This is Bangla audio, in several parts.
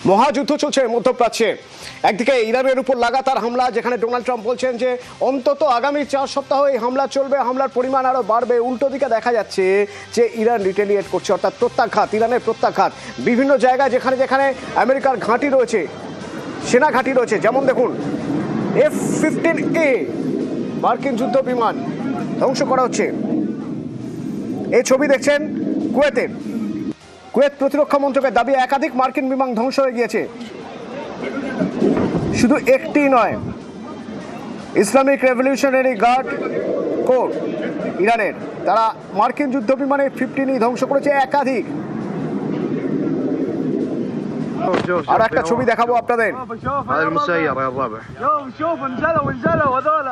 মহাযুদ্ধ চলছে মধ্যপ্রাচ্যে। একদিকে ইরানের উপর লাগাতার হামলা, যেখানে ডোনাল্ড ট্রাম্প বলছেন যে অন্তত আগামী 4 সপ্তাহ এই হামলা চলবে, হামলার পরিমাণ আরো বাড়বে। উল্টো দিকে দেখা যাচ্ছে যে ইরান রিটেলিয়েট করছে, অর্থাৎ প্রত্যাঘাত, ইরানের প্রত্যাঘাত বিভিন্ন জায়গায় যেখানে যেখানে আমেরিকার ঘাঁটি রয়েছে, সেনা ঘাঁটি রয়েছে। যেমন দেখুন F-15A মার্কিন যুদ্ধ বিমান ধ্বংস করা হচ্ছে। এই ছবি দেখছেন কুয়েতের। কুয়েত প্রতিরক্ষা মন্ত্রকের দাবি একাধিক মার্কিন বিমান ধ্বংস হয়ে গিয়েছে। শুধু একটি নয়, ইসলামিক রেভলিউশনারি গার্ড কোর ইরানের, তারা মার্কিন যুদ্ধ বিমানের F-15 ধ্বংস করেছে একাধিক। আর একটা ছবি দেখাবো আপনাদের। هذا المسير يا الربع. شوف انزلوا هذول.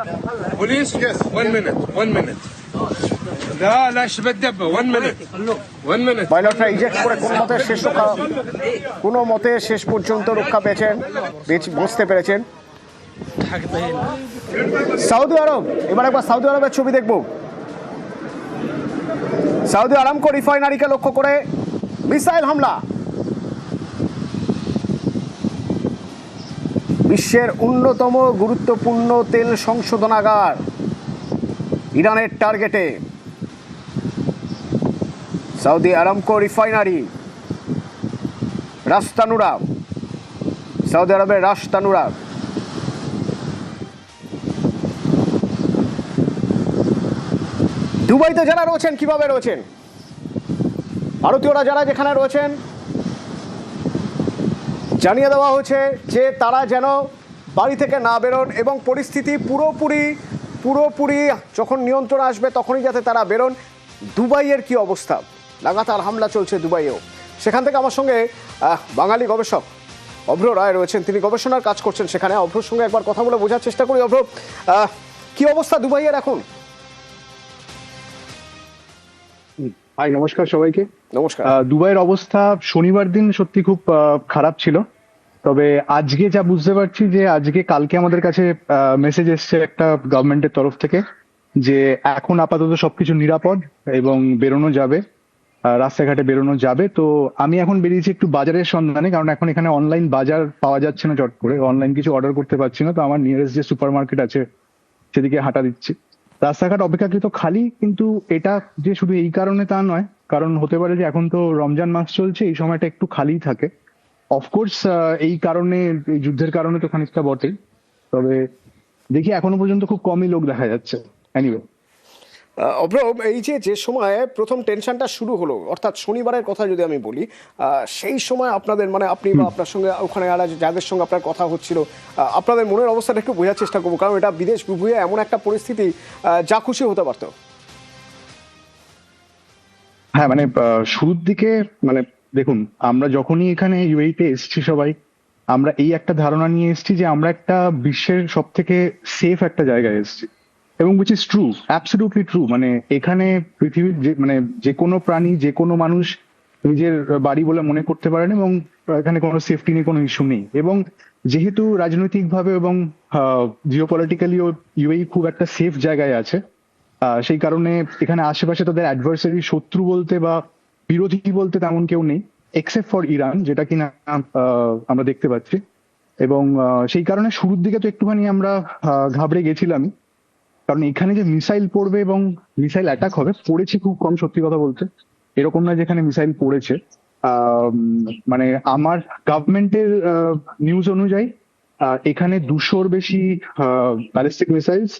بوليس يس 1 minute 1 minute. لا لا شبه الدبه 1 minute 1 minute. পাইলটরা eject করে কোনো মতে শেষ পর্যন্ত রক্ষা পেয়েছেন, বুঝতে পেরেছেন। সৌদি আরব, এবার একবার সৌদি আরবের ছবি দেখব। সৌদি আরামকো রিফাইনারিকে লক্ষ্য করে মিসাইল হামলা। বিশ্বের অন্যতম গুরুত্বপূর্ণ তেল সংশোধনাগার ইরানের টার্গেটে। সৌদি আরামকো রিফাইনারি রাস্তানুরা, সৌদি আরবের রাস্তানুরা। দুবাইতে যারা রয়েছেন কিভাবে রয়েছেন, ভারতীয়রা যারা যেখানে রয়েছেন, জানিয়ে দেওয়া হয়েছে যে তারা যেন বাড়ি থেকে না বেরোন এবং পরিস্থিতি পুরোপুরি যখন নিয়ন্ত্রণ আসবে তখনই যাতে তারা বেরোন। দুবাইয়ের কি অবস্থা? লাগাতার হামলা চলছে দুবাইয়েও। সেখান থেকে আমার সঙ্গে বাঙালি গবেষক অভ্র রায় রয়েছেন, তিনি গবেষণার কাজ করছেন সেখানে। অভ্রর সঙ্গে একবার কথা বলে বোঝার চেষ্টা করি। অভ্র, কি অবস্থা দুবাইয়ের এখন? হাই, নমস্কার সবাইকে। নমস্কার। দুবাইয়ের অবস্থা শনিবার দিন সত্যি খুব খারাপ ছিল, তবে আজকে যা বুঝতে পারছি যে কালকে আমাদের কাছে মেসেজ এসছে একটা গভর্নমেন্টের তরফ থেকে যে এখন আপাতত সবকিছু নিরাপদ এবং বেরোনো যাবে, রাস্তাঘাটে বেরোনো যাবে। তো আমি এখন বেরিয়েছি একটু বাজারের সন্ধানে, কারণ এখন এখানে অনলাইন বাজার পাওয়া যাচ্ছে না, চট করে অনলাইন কিছু অর্ডার করতে পারছি না। তো আমার নিয়ারেস্ট যে সুপার মার্কেট আছে সেদিকে হাঁটা দিচ্ছি। রাস্তাঘাট অপেক্ষাকৃত খালি, কিন্তু এটা যে শুধু এই কারণে তা নয়, কারণ হতে পারে যে এখন তো রমজান মাস চলছে, এই সময়টা একটু খালি থাকে। অফকোর্স এই কারণে, এই যুদ্ধের কারণে তো খানিকটা বটেই, তবে দেখি এখনো পর্যন্ত খুব কমই লোক দেখা যাচ্ছে। এনিওয়ে, অভ্র, এই যে সময় প্রথম টেনশনটা শুরু হলো, অর্থাৎ শনিবারের কথা যদি আমি বলি, সেই সময় আপনাদের মানে আপনি বা আপনার সঙ্গে ওখানে আর যাদের সঙ্গে আপনার কথা হচ্ছিল, আপনাদের মনের অবস্থাটা একটু বোঝার চেষ্টা করবো, কারণ এটা বিদেশ বিভূয়ে এমন একটা পরিস্থিতি যা খুশি হতে পারতো। হ্যাঁ, মানে শুরুর দিকে মানে দেখুন, আমরা যখনই এখানে ইউএইতে এসেছি সবাই, আমরা এই একটা ধারণা নিয়ে এসেছি যে আমরা একটা বিশ্বের সব থেকে সেফ একটা জায়গায় এসেছি, এবং which is true, absolutely true. মানে এখানে পৃথিবীর মানে যে কোনো প্রাণী, যে কোনো মানুষ নিজের বাড়ি বলে মনে করতে পারেন, এবং এখানে কোনো সেফটি নিয়ে কোনো ইস্যু নেই। এবং যেহেতু রাজনৈতিকভাবে এবং জিওপলিটিক্যালিও ইউএই খুব একটা সেফ জায়গায় আছে, সেই কারণে এখানে আশেপাশে তাদের অ্যাডভার্সারি, শত্রু বলতে বা বিরোধী বলতে তেমন কেউ নেই, এক্সেপ্ট ফর ইরান, যেটা কিনা আমরা দেখতে পাচ্ছি। এবং সেই কারণে শুরুর দিকে তো একটুখানি আমরা ঘাবড়ে গেছিলাম, কারণ এখানে যে মিসাইল পড়বে এবং মিসাইল অ্যাটাক হবে, পড়েছে খুব কম, সত্যি কথা বলতে। এরকম না যেখানে মিসাইল পড়েছে। মানে আমার গভর্নমেন্টের নিউজ অনুযায়ী এখানে 200-র বেশি ব্যালিস্টিক মিসাইলস,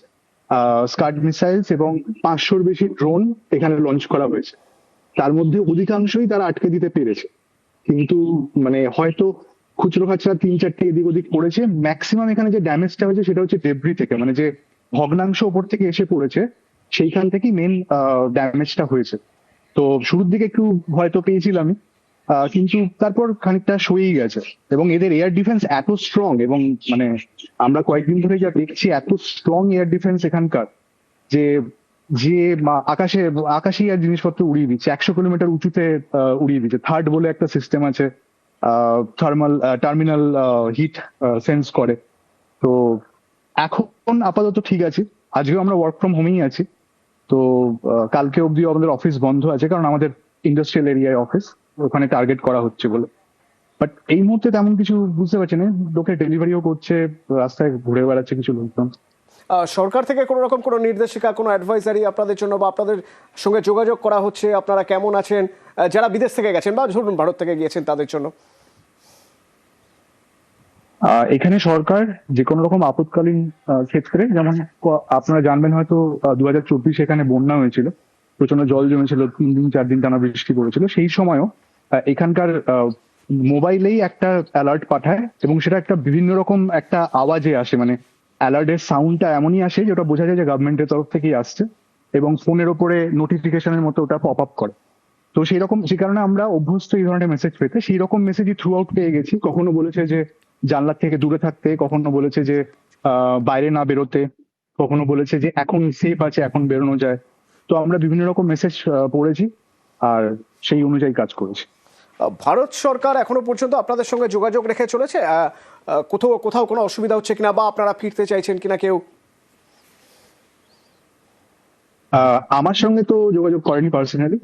স্কাড মিসাইলস এবং 500-র বেশি ড্রোন এখানে লঞ্চ করা হয়েছে। তার মধ্যে অধিকাংশই তারা আটকে দিতে পেরেছে, কিন্তু মানে হয়তো খুচরো খাচরা 3-4টি এদিক ওদিক পড়েছে। ম্যাক্সিমাম এখানে যে ড্যামেজটা হয়েছে সেটা হচ্ছে ডেব্রি থেকে, মানে যে ভগ্নাংশ ওপর থেকে এসে পড়েছে সেইখান থেকেই মেন ড্যামেজটা হয়েছে। তো শুরুর দিকে একটু ভয় তো পেয়েছিলামই, কিন্তু তারপর খানিকটা সয়েই গেছে। এবং এদের এয়ার ডিফেন্স এত স্ট্রং, এবং মানে আমরা কয়েকদিন ধরে যা দেখছি, এত স্ট্রং এয়ার ডিফেন্স এখানকার, যে যে আকাশেই আর জিনিসপত্র উড়িয়ে দিচ্ছে, 100 কিলোমিটার উঁচুতে উড়িয়ে দিচ্ছে। থার্ড বলে একটা সিস্টেম আছে, থার্মাল টার্মিনাল হিট সেন্স করে। তো এখন আপাতত ঠিক আছে। আজকেও আমরা ওয়ার্ক ফ্রম হোমেই আছি। তো কালকে অবধি আমাদের অফিস বন্ধ আছে, কারণ আমাদের ইন্ডাস্ট্রিয়াল এরিয়ায় অফিস, ওখানে টার্গেট করা হচ্ছে বলে। বাট এই মুহূর্তে তেমন কিছু বুঝতে পারছি না। লোকে ডেলিভারিও করছে, রাস্তায় ঘুরে বেড়াচ্ছে কিছু লোকজন। সরকার থেকে কোনো রকম কোনো নির্দেশিকা, কোনো অ্যাডভাইজারি আপনাদের জন্য বা আপনাদের সঙ্গে যোগাযোগ করা হচ্ছে, আপনারা কেমন আছেন, যারা বিদেশ থেকে গেছেন বা ধরুন ভারত থেকে গিয়েছেন তাদের জন্য? এখানে সরকার যে কোনো রকম আপৎকালীন ক্ষেত্রে, যেমন আপনারা জানবেন হয়তো 2024 এখানে বন্যা হয়েছিল, প্রচন্ড জল জমেছিল, 3 দিন 4 দিন টানা বৃষ্টি পড়েছিল। সেই সময়ও এখানকার মোবাইলেই একটা অ্যালার্ট পাঠায় এবং সেটা একটা বিভিন্ন রকম একটা আওয়াজে আসে, মানে অ্যালার্টের সাউন্ডটা এমনই আসে যে ওটা বোঝা যায় যে গভর্নমেন্টের তরফ থেকেই আসছে, এবং ফোনের ওপরে নোটিফিকেশনের মতো ওটা পপ আপ করে। তো সেই কারণে আমরা অভ্যস্ত এই ধরনের মেসেজ পেতে। সেই রকম মেসেজই থ্রু আউট পেয়ে গেছি। কখনো বলেছে যে জানলার থেকে দূরে থাকতে, কখনো বলেছে যে বাইরে না বেরোতে, কখনো বলেছে যে এখন সেফ আছে, এখন বেরোনো যায়। তো আমরা বিভিন্ন রকম মেসেজ পড়েছি আর সেই অনুযায়ী কাজ করেছি। ভারত সরকার এখনো পর্যন্ত আপনাদের সঙ্গে যোগাযোগ রেখে চলেছে? কোথাও কোনো অসুবিধা হচ্ছে কিনা বা আপনারা ফিরতে চাইছেন কিনা কেউ? আমার সঙ্গে তো যোগাযোগ করেনি পার্সোনালি,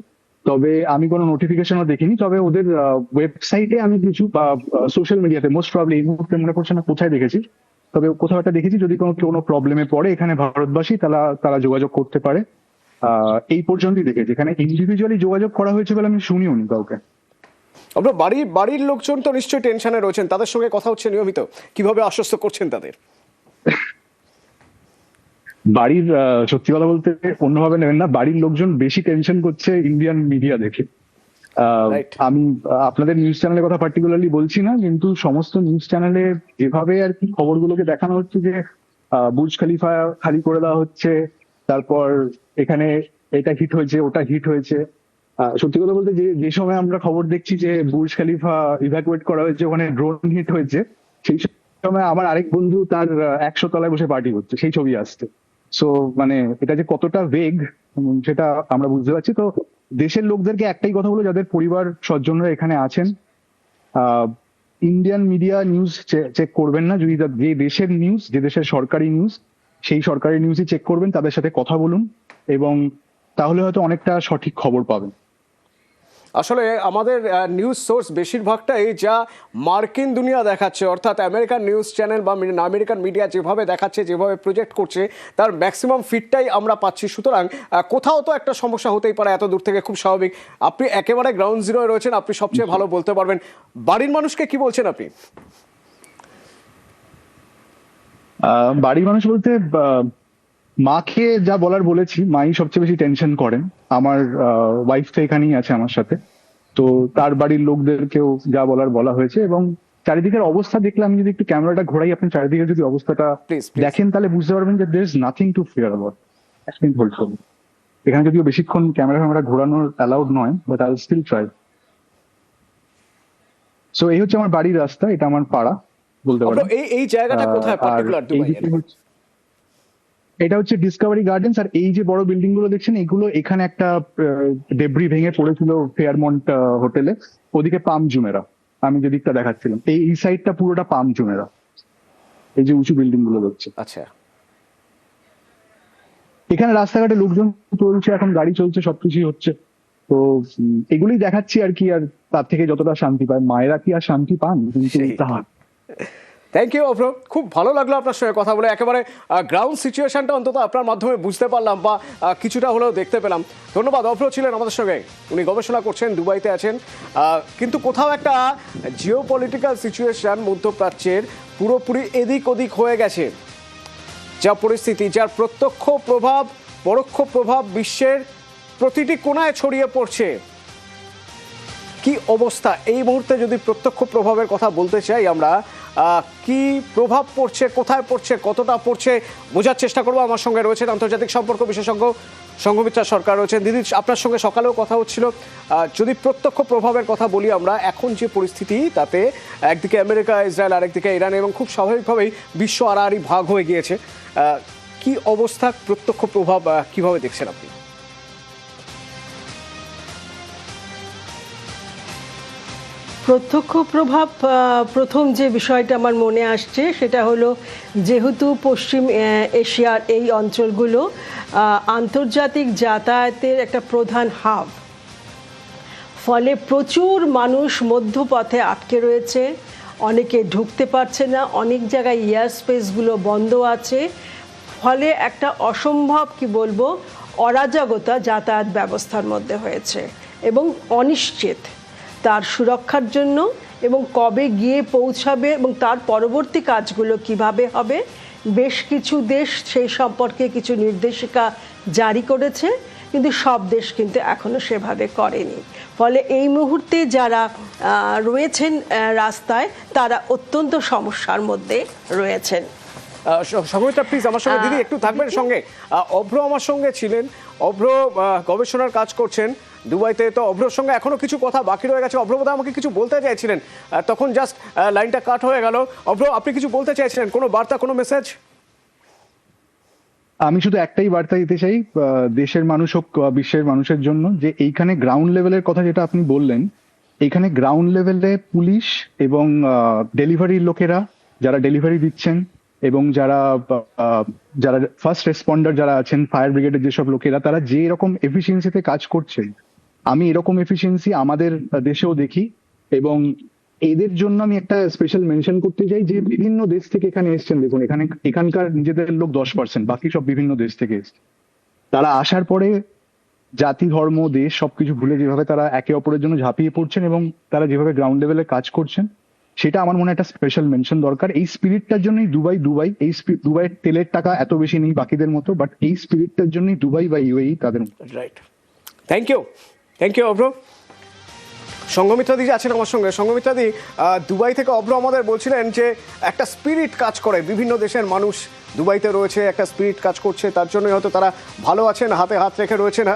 তবে আমি কোনো নোটিফিকেশনও দেখিনি। তবে ওদের ওয়েবসাইটে আমি কিছু বা সোশ্যাল মিডিয়াতে, মোস্ট প্রবলি এই মুহূর্তে মনে পড়ছে না কোথায় দেখেছি, তবে কোথাও একটা দেখেছি যদি কোনো প্রবলেমে পড়ে এখানে ভারতবাসী, তারা যোগাযোগ করতে পারে। এই পর্যন্তই দেখেছি। এখানে ইন্ডিভিজুয়ালি যোগাযোগ করা হয়েছে বলে আমি শুনিও নি কাউকে। আপনার বাড়ির লোকজন তো নিশ্চয়ই টেনশনে রয়েছেন, তাদের সঙ্গে কথা হচ্ছে নিয়মিত, কিভাবে আশ্বস্ত করছেন তাদের? বাড়ির সত্যি কথা বলতে অন্যভাবে নেবেন না, বাড়ির লোকজন বেশি টেনশন করছে ইন্ডিয়ান মিডিয়া দেখে। Right. আমি আপনাদের নিউজ চ্যানেলের কথা পার্টিকুলারলি বলছি না, কিন্তু সমস্ত নিউজ চ্যানেলে যেভাবে আর কি খবরগুলোকে দেখানো হচ্ছে যে বুর্জ খলিফা খালি করে দেওয়া হচ্ছে, তারপর এখানে এটা হিট হয়েছে, ওটা হিট হয়েছে। সত্যি কথা বলতে যে সময় আমরা খবর দেখছি যে বুর্জ খলিফা ইভ্যাকুয়েট করা হয়েছে, ওখানে ড্রোন হিট হয়েছে, সেই সময় আমার আরেক বন্ধু তার 100 তলায় বসে পার্টি করছে, সেই ছবি আসছে। সো মানে এটা যে কতটা বেগ সেটা আমরা বুঝতে পারছি। তো দেশের লোকদেরকে একটাই কথা বলবো, যাদের পরিবার স্বজনরা এখানে আছেন, ইন্ডিয়ান মিডিয়া নিউজ চেক করবেন না। যদি যে দেশের নিউজ, যে দেশের সরকারি নিউজ, সেই সরকারি নিউজই চেক করবেন, তাদের সাথে কথা বলুন, এবং তাহলে হয়তো অনেকটা সঠিক খবর পাবেন। আসলে আমাদের নিউজ সোর্স বেশিরভাগটাই যা মার্কিন দুনিয়া দেখাচ্ছে, অর্থাৎ আমেরিকান নিউজ চ্যানেল বা আমেরিকান মিডিয়া যেভাবে দেখাচ্ছে, যেভাবে প্রজেক্ট করছে, তার ম্যাক্সিমাম ফিডটাই আমরা পাচ্ছি। সুতরাং কোথাও তো একটা সমস্যা হতেই পারে, এত দূর থেকে, খুব স্বাভাবিক। আপনি একেবারে গ্রাউন্ড জিরোয় রয়েছেন, আপনি সবচেয়ে ভালো বলতে পারবেন। বাড়ির মানুষকে কি বলছেন আপনি? বাড়ির মানুষ বলতে মাকে যা বলার বলেছি, মাই সবচেয়ে বেশি টেনশন করেন। আমার ওয়াইফ তো এখানেই আছে আমার সাথে, তো তার বাড়ির লোকদেরকেও যা বলার বলা হয়েছে। এবং চারিদিকের অবস্থা দেখলে, আমি যদি একটু ক্যামেরাটা ঘোরাই, আপনি চারিদিকে যদি অবস্থাটা Please. দেখেন তাহলে বুঝতে পারবেন যে there is nothing to fear about. এখানে যদিও বেশিক্ষণ ক্যামেরা ঘোরানোর অ্যালাউড নয়, but I will still try. So এই হচ্ছে আমার বাড়ির রাস্তা, এটা আমার পাড়া বলতে পারেন। এই জায়গাটা কোথায় পার্টিকুলার দুবাইয়ের? এটা হচ্ছে ডিসকভারি গার্ডেন্স। আর এই যে বড় বিল্ডিং গুলো দেখছেন, এগুলো এখানে একটা ডেব্রি ভেঙে পড়েছিল ফেয়ারমন্ট হোটেলে, ওদিকে পাম জুমেরা। আমি যে দিকটা দেখাচ্ছিলাম, এই সাইডটা পুরোটা পাম জুমেরা, এই যে উঁচু বিল্ডিং গুলো দেখছে। আচ্ছা, এখানে রাস্তাঘাটে লোকজন চলছে, এখন গাড়ি চলছে, সবকিছুই হচ্ছে। তো এগুলোই দেখাচ্ছি আর কি। আর তার থেকে যতটা শান্তি পায় মায়েরা, কি আর শান্তি পান? কিন্তু থ্যাংক ইউ অভ্র, খুব ভালো লাগলো আপনার সঙ্গে কথা বলে। একেবারে গ্রাউন্ড সিচুয়েশনটা অন্তত আপনার মাধ্যমে বুঝতে পারলাম বা কিছুটা হলেও দেখতে পেলাম। ধন্যবাদ। অভ্র ছিলেন আমাদের সঙ্গে, উনি গবেষণা করছেন, দুবাইতে আছেন। কিন্তু কোথাও একটা জিও পলিটিক্যাল সিচুয়েশন মধ্যপ্রাচ্যের পুরোপুরি এদিক ওদিক হয়ে গেছে। যা পরিস্থিতি, যার প্রত্যক্ষ প্রভাব, পরোক্ষ প্রভাব বিশ্বের প্রতিটি কোণায় ছড়িয়ে পড়ছে। কি অবস্থা এই মুহূর্তে, যদি প্রত্যক্ষ প্রভাবের কথা বলতে চাই আমরা, কি প্রভাব পড়ছে, কোথায় পড়ছে, কতটা পড়ছে, বোঝার চেষ্টা করবো। আমার সঙ্গে রয়েছেন আন্তর্জাতিক সম্পর্ক বিশেষজ্ঞ সংঘমিত্রা সরকার রয়েছেন। দিদি, আপনার সঙ্গে সকালেও কথা হচ্ছিল। যদি প্রত্যক্ষ প্রভাবের কথা বলি আমরা, এখন যে পরিস্থিতি, তাতে একদিকে আমেরিকা, ইসরায়েল, আরেকদিকে ইরান, এবং খুব স্বাভাবিকভাবেই বিশ্ব আড়াআড়ি ভাগ হয়ে গিয়েছে। কি অবস্থা, প্রত্যক্ষ প্রভাব কিভাবে দেখছেন আপনি? প্রত্যক্ষ প্রভাব, প্রথম যে বিষয়টা আমার মনে আসছে সেটা হলো, যেহেতু পশ্চিম এশিয়ার এই অঞ্চলগুলো আন্তর্জাতিক যাতায়াতের একটা প্রধান হাব, ফলে প্রচুর মানুষ মধ্যপথে আটকে রয়েছে, অনেকে ঢুকতে পারছে না, অনেক জায়গায় এয়ার স্পেসগুলো বন্ধ আছে। ফলে একটা অসম্ভব কি বলবো অরাজকতা যাতায়াত ব্যবস্থার মধ্যে হয়েছে এবং অনিশ্চিত তার সুরক্ষার জন্য এবং কবে গিয়ে পৌঁছাবে এবং তার পরবর্তী কাজগুলো কিভাবে হবে। বেশ কিছু দেশ সেই সম্পর্কে কিছু নির্দেশিকা জারি করেছে, কিন্তু সব দেশ কিন্তু এখনো সেভাবে করেনি। ফলে এই মুহূর্তে যারা রয়েছেন রাস্তায় তারা অত্যন্ত সমস্যার মধ্যে রয়েছেন। সংগীতা প্লিজ আমার সঙ্গে দিদি একটু থাকবেন সঙ্গে। অভ্র আমার সঙ্গে ছিলেন, অভ্র গবেষণার কাজ করছেন দুবাইতে, তো অভ্রর সঙ্গে এখনো কিছু কথা বাকি রয়ে গেছে। অভ্র বোধহয় আমাকে কিছু বলতে চাইছিলেন, তখন জাস্ট লাইনটা কাট হয়ে গেল। অভ্র আপনি কিছু বলতে চাইছিলেন, কোনো বার্তা, কোনো মেসেজ? আমি শুধু একটাই বার্তা দিতে চাই দেশের মানুষ হোক বিশ্বের মানুষের জন্য, যে এইখানে গ্রাউন্ড লেভেলের কথা যেটা আপনি বললেন, এইখানে গ্রাউন্ড লেভেলে পুলিশ এবং ডেলিভারির লোকেরা যারা ডেলিভারি দিচ্ছেন এবং যারা যারা ফার্স্ট রেসপন্ডার যারা আছেন, ফায়ার ব্রিগেডের যেসব লোকেরা, তারা যে এরকম এফিসিয়েন্সিতে কাজ করছে, আমি এরকম এফিসিয়েন্সি আমাদের দেশেও দেখি। এবং এদের জন্য আমি একটা স্পেশাল মেনশন করতে চাই যে বিভিন্ন দেশ থেকে এখানে এসছেন। দেখুন এখানকার নিজেদের লোক 10%, বাকি সব বিভিন্ন দেশ থেকে এসছে। তারা আসার পরে জাতি, ধর্ম, দেশ সবকিছু ভুলে যেভাবে তারা একে অপরের জন্য ঝাঁপিয়ে পড়ছেন এবং তারা যেভাবে গ্রাউন্ড লেভেলে কাজ করছেন, সেটা আমার মনে হয় একটা স্পেশাল মেনশন দরকার। এই স্পিরিটটার জন্যই দুবাই এই দুবাইয়ের তেলের টাকা এত বেশি নেই বাকিদের মতো, বাট এই স্পিরিটটার জন্যই দুবাই বা ইউএই তাদের মতো। রাইট, থ্যাংক ইউ অভ্র। সঙ্গমিত্রাদি যে আছেন আমার সঙ্গে, সঙ্গমিত্রাদি দুবাই থেকে অভ্র আমাদের বলছিলেন যে একটা স্পিরিট কাজ করে, বিভিন্ন দেশের মানুষ দুবাইতে রয়েছে, একটা স্পিরিট কাজ করছে, তার জন্যই হয়তো তারা ভালো আছেন, হাতে হাত রেখে রয়েছেন,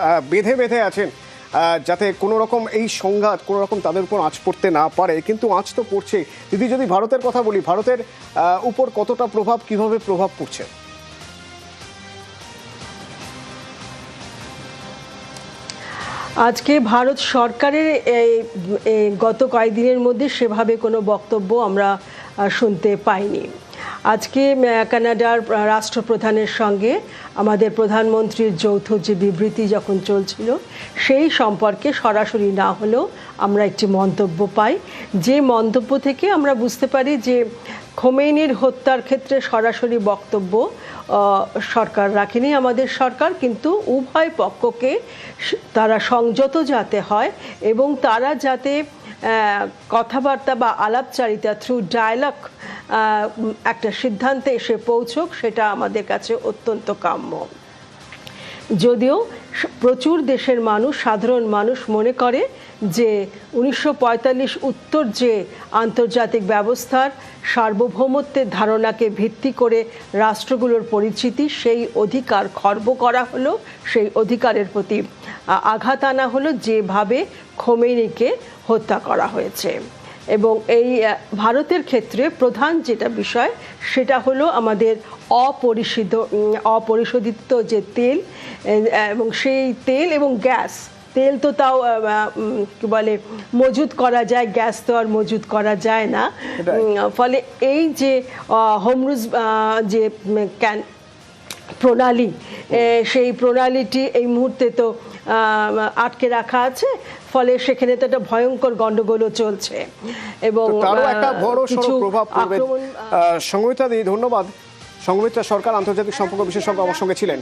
বেঁধে আছেন, যাতে কোনো রকম এই সংঘাত কোনো রকম তাদের উপর আঁচ পড়তে না পারে। কিন্তু আঁচ তো পড়ছে। দিদি যদি ভারতের কথা বলি, ভারতের উপর কতটা প্রভাব, কিভাবে প্রভাব পড়ছে? আজকে ভারত সরকারের গত কয়েকদিনের মধ্যে সেভাবে কোনো বক্তব্য আমরা শুনতে পাইনি। আজকে কানাডার রাষ্ট্রপ্রধানের সঙ্গে আমাদের প্রধানমন্ত্রীর যৌথ যে বিবৃতি যখন চলছিল, সেই সম্পর্কে সরাসরি না হলেও আমরা একটি মন্তব্য পাই, যে মন্তব্য থেকে আমরা বুঝতে পারি যে খোমেনির হত্যার ক্ষেত্রে সরাসরি বক্তব্য সরকার রাখেনি আমাদের সরকার, কিন্তু উভয় পক্ষকে তারা সংযত যাতে হয় এবং তারা যাতে কথাবার্তা বা আলাপচারিতা থ্রু ডায়ালগ একটা সিদ্ধান্তে এসে পৌঁছক, সেটা আমাদের কাছে অত্যন্ত কাম্য। যদিও প্রচুর দেশের মানুষ, সাধারণ মানুষ মনে করে যে 1945 উত্তর যে আন্তর্জাতিক ব্যবস্থার সার্বভৌমত্বের ধারণাকে ভিত্তি করে রাষ্ট্রগুলোর পরিচিতি, সেই অধিকার খর্ব করা হলো, সেই অধিকারের প্রতি আঘাত আনা হলো যেভাবে খোমেনিকে হত্যা করা হয়েছে। এবং এই ভারতের ক্ষেত্রে প্রধান যেটা বিষয় সেটা হলো আমাদের অপরিশোধিত যে তেল, এবং সেই তেল এবং গ্যাস, তেল তো তাও কি বলে মজুত করা যায়, গ্যাস তো আর মজুত করা যায় না। ফলে এই যে হোমরুজ যে প্রণালী, সেই প্রণালীটি এই মুহূর্তে তো আটকে রাখা আছে, ফলে সেখানে তো একটা ভয়ঙ্কর গন্ডগোলও চলছে এবং তারও একটা বড় সড়ো প্রভাব পড়বে। সঙ্গমিত্রা দি ধন্যবাদ। সঙ্গমিত্রা সরকার, আন্তর্জাতিক সম্পর্ক বিশেষজ্ঞ, আমার সঙ্গে ছিলেন।